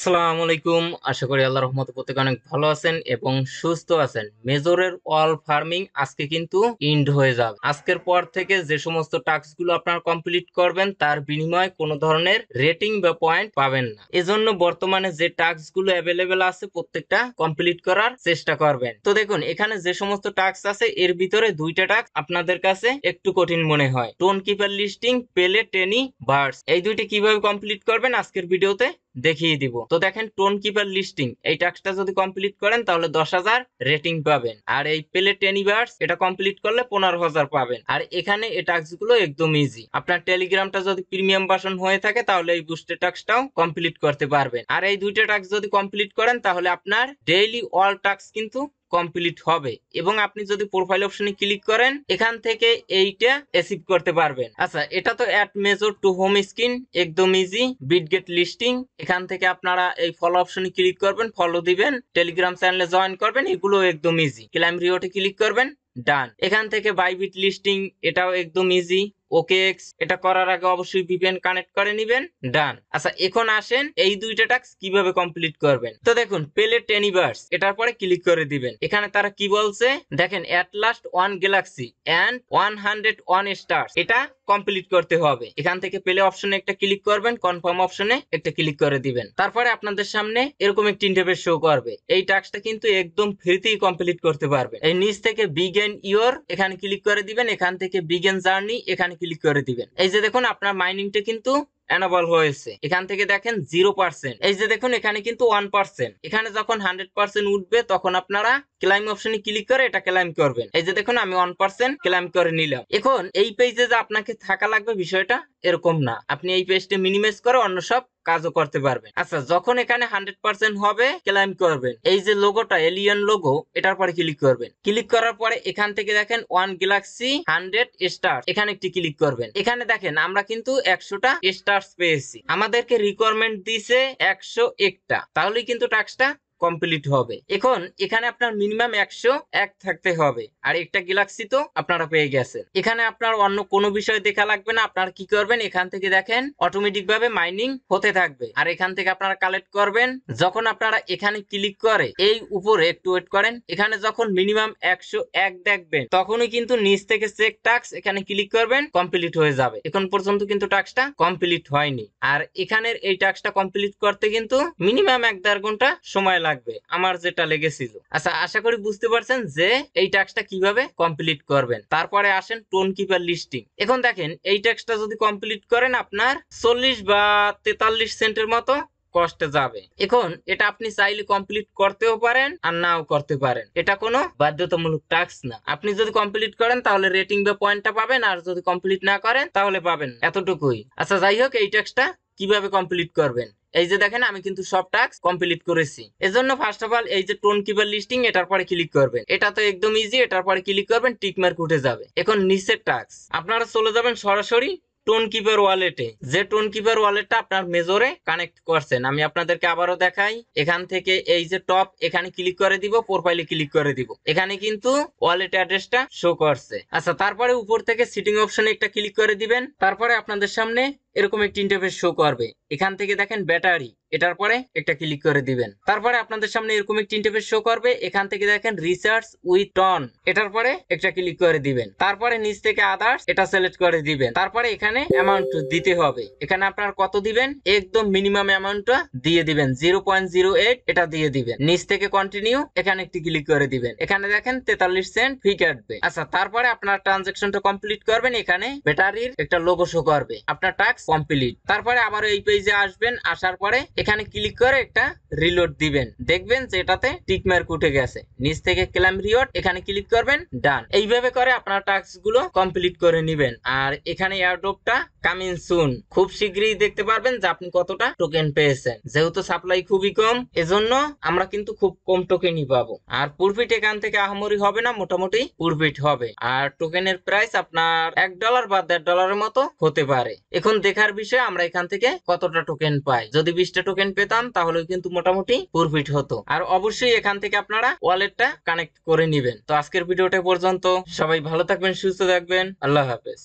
আসসালামু আলাইকুম। আশা করি আল্লাহর রহমতে প্রত্যেকে অনেক ভালো আছেন এবং সুস্থ আছেন। মেজরের অল ফার্মিং আজকে কিন্তু ইন্ড হয়ে যাবে। আজকের পর থেকে যে সমস্ত টাস্ক গুলো আপনারা কমপ্লিট করবেন তার বিনিময়ে কোনো ধরনের রেটিং বা পয়েন্ট পাবেন না। এজন্য বর্তমানে যে টাস্ক গুলো অ্যাভেলেবেল আছে প্রত্যেকটা কমপ্লিট করার চেষ্টা করবেন। তো দেখুন এখানে যে সমস্ত টাস্ক আছে এর ভিতরে দুইটা টাস্ক আপনাদের কাছে একটু কঠিন মনে হয়। টোন কিপার লিস্টিং, পেলে টেনি বার্ডস, এই দুইটি কিভাবে কমপ্লিট করবেন আজকের ভিডিওতে দেখিয়ে দিব। তো দেখেন টোন কিপার লিস্টিং এই টাস্কটা যদি কমপ্লিট করেন তাহলে 10,000 রেটিং পাবেন, আর এই পেলে টেনিভার্স এটা কমপ্লিট করলে 15,000 পাবেন। আর এখানে এই টাস্কগুলো একদম ইজি। আপনার টেলিগ্রামটা যদি প্রিমিয়াম ভার্সন হয়ে থাকে তাহলে এই বুস্টের টাস্কটাও কমপ্লিট করতে পারবেন। আর এই দুইটা টাস্ক যদি কমপ্লিট করেন তাহলে আপনার ডেইলি অল টাস্ক কিন্তু কমপ্লিট হবে এবং আপনি যদি প্রোফাইল অপশনে ক্লিক করেন এখান থেকে এইটা অ্যাচিভ করতে পারবেন। আচ্ছা, এটা তো অ্যাড মেজর টু হোম স্ক্রিন, একদম ইজি। বিটগেট লিস্টিং, এখান থেকে আপনারা এই ফলো অপশনে ক্লিক করবেন, ফলো দিবেন, টেলিগ্রাম চ্যানেলে জয়েন করবেন, এগুলো একদম ইজি। ক্লাইম রিওয়ার্ডে ক্লিক করবেন, ডান। এখান থেকে বাইবিট লিস্টিং, এটাও একদম ইজি। ওকেএক্স, এটা করার আগে অবশ্যই ভিপিএন কানেক্ট করে নেবেন, ডান। আচ্ছা, এখন আসেন এই দুইটা টাস্ক কিভাবে কমপ্লিট করবেন। তো দেখুন পেলে টেনিভার্স এটার পরে ক্লিক করে দিবেন। এখানে তারা কি বলছে দেখেন, at last 1 galaxy and 101 star, এটা কমপ্লিট করতে হবে। এখান থেকে পেলে অপশনে একটা ক্লিক করবেন, কনফার্ম অপশনে একটা ক্লিক করে দিবেন। তারপরে আপনাদের সামনে এরকম একটি ইন্টারফেস শো করবে। এই টাস্কটা কিন্তু একদম ফ্রিতেই কমপ্লিট করতে পারবেন। এই নিচ থেকে বিগেন ইওর এখানে ক্লিক করে দিবেন, এখান থেকে বিগেন জার্নি এখানে ক্লিক করে দিবেন। এই যে দেখুন আপনার মাইনিংটা কিন্তু এনাবল হয়েছে। এখান থেকে দেখেন 0%, এই যে দেখুন এখানে কিন্তু 1%। এখানে যখন 100% উঠবে তখন আপনারা ক্লাইম অপশনে ক্লিক করে এটা ক্লাইম করবেন। এই যে দেখুন আমি 1% ক্লাইম করে নিলাম। এখন এই পেজে যে আপনাকে থাকা লাগবে বিষয়টা এরকম না, আপনি এই পেজটা মিনিমাইজ করে অন্য সব কাজও করতে পারবেন। আচ্ছা, যখন এখানে 100% হবে ক্লাইম করবেন, এই যে লোগোটা এলিয়ন লোগো এটার পরে ক্লিক করবেন। ক্লিক করার পরে এখান থেকে দেখেন 1 গ্যালাক্সি 100 স্টার, এখানে একটি ক্লিক করবেন। এখানে দেখেন আমরা কিন্তু 100টা স্টার্স পেয়েছি, আমাদেরকে রিকোয়ারমেন্ট দিছে 101টা, তাহলেই কিন্তু টাস্কটা কমপ্লিট হবে। এখন এখানে আপনার মিনিমাম 101 থাকতে হবে, আর একটা গ্যালাক্সি তো আপনারা পেয়ে গেছেন। এখানে আপনার অন্য কোনো বিষয় দেখা লাগবে না। আপনারা কি করবেন, এখান থেকে দেখেন অটোমেটিক ভাবে মাইনিং হতে থাকবে, আর এখান থেকে আপনারা কালেক্ট করবেন। যখন আপনারা এখানে ক্লিক করে এই উপরে একটু ওয়েট করেন, এখানে যখন মিনিমাম 101 দেখবেন তখনই কিন্তু নিচ থেকে চেক টাস্ক এখানে ক্লিক করবেন, কমপ্লিট হয়ে যাবে। এখন পর্যন্ত কিন্তু টাস্কটা কমপ্লিট হয়নি, আর এখানের এই টাস্কটা কমপ্লিট করতে কিন্তু মিনিমাম 1-1.5 ঘন্টা সময় লাগবে, আমার যেটা লেগেছিল। আচ্ছা, আশা করি বুঝতে পারছেন যে এই টাস্কটা কিভাবে কমপ্লিট করবেন। তারপরে আসেন টোন কিপার লিস্টিং। এখন দেখেন এই টাস্কটা যদি কমপ্লিট করেন আপনার 40 বা 43 সেন্টের মতো কষ্টে যাবে। এখন এটা আপনি চাইলে কমপ্লিট করতেও পারেন আর নাও করতে পারেন, এটা কোনো বাধ্যতামূলক টাস্ক না। আপনি যদি কমপ্লিট করেন তাহলে রেটিং বা পয়েন্টটা পাবেন, আর যদি কমপ্লিট না করেন তাহলে পাবেন না, এতটুকুই। আচ্ছা, যাই হোক এই টাস্কটা কিভাবে কমপ্লিট করবেন, এই যে দেখেন আমি কিন্তু সব টাস্ক কমপ্লিট করেছি। এজন্য ফার্স্ট অফ অল এই যে টোন কিপার লিস্টিং এটার পরে ক্লিক করবেন, এটা তো একদম ইজি। এটার পরে ক্লিক করবেন, টিক মার্ক উঠে যাবে। এখন নিচের টাস্ক আপনারা চলে যাবেন সরাসরি টোন কিপার ওয়ালেটে, যে টোন কিপার ওয়ালেটটা আপনার মেজরে কানেক্ট করছেন। আমি আপনাদেরকে আবারও দেখাই, এখান থেকে এই যে টপ এখানে ক্লিক করে দিব, প্রোফাইলে ক্লিক করে দিব, এখানে কিন্তু ওয়ালেট অ্যাড্রেসটা শো করছে। আচ্ছা, তারপরে উপর থেকে সিটিং অপশনে একটা ক্লিক করে দিবেন। তারপরে আপনাদের সামনে এরকম একটি ইন্টারফেস শো করবে। এখান থেকে দেখেন ব্যাটারি, এটার পরে একটা ক্লিক করে দিবেন। তারপরে আপনাদের সামনে এরকম একটি ইন্টারফেস শো করবে। এখান থেকে দেখেন রিচার্জ উইথ টন, এটার পরে একটা ক্লিক করে দিবেন। তারপরে নিচ থেকে আদার্স এটা সিলেক্ট করে দিবেন। তারপরে এখানে অ্যামাউন্ট দিতে হবে, এখানে আপনার কত দিবেন একদম মিনিমাম অ্যামাউন্টটা দিয়ে দিবেন, 0.08 এটা দিয়ে দিবেন। নিচ থেকে কন্টিনিউ এখানে একটি ক্লিক করে দিবেন। এখানে দেখেন 43 সেন্ট ফি কাটবে। আচ্ছা, তারপরে আপনার ট্রানজাকশনটা কমপ্লিট করবেন, এখানে ব্যাটারির একটা লোগো শো করবে, আপনার টাস্ক কমপ্লিট। তারপরে আবার এই পেজে আসবেন, আসার পরে এখানে ক্লিক করে একটা রিলোড দিবেন, দেখবেন যে এটাতে টিক মার্ক উঠে গেছে। নিচ থেকে ক্লেম রিওয়ার্ড এখানে ক্লিক করবেন, ডান। এইভাবে করে আপনার টাস্ক গুলো কমপ্লিট করে নেবেন। আর এখানে এয়ারড্রপটা কামিং সুন, খুব শীঘ্রই দেখতে পারবেন যে আপনি কতটা টোকেন পেয়েছেন। যেহেতু সাপ্লাই খুবই কম এজন্য আমরা কিন্তু খুব কম টোকেনই পাবো, আর প্রফিট এখান থেকে আহামরি হবে না, মোটামুটি প্রফিট হবে। আর টোকেনের প্রাইস আপনার $1 বা $1.5 মতো হতে পারে। এখন দেখার বিষয় আমরা এখান থেকে কতটা টোকেন পাই। যদি 20টা টোকেন পেতাম তাহলে কিন্তু মোটামুটি প্রফিট হতো। আর অবশ্যই এখান থেকে আপনারা ওয়ালেটটা কানেক্ট করে নেবেন। তো আজকের ভিডিওটা পর্যন্ত, সবাই ভালো থাকবেন, সুস্থ থাকবেন, আল্লাহ হাফেজ।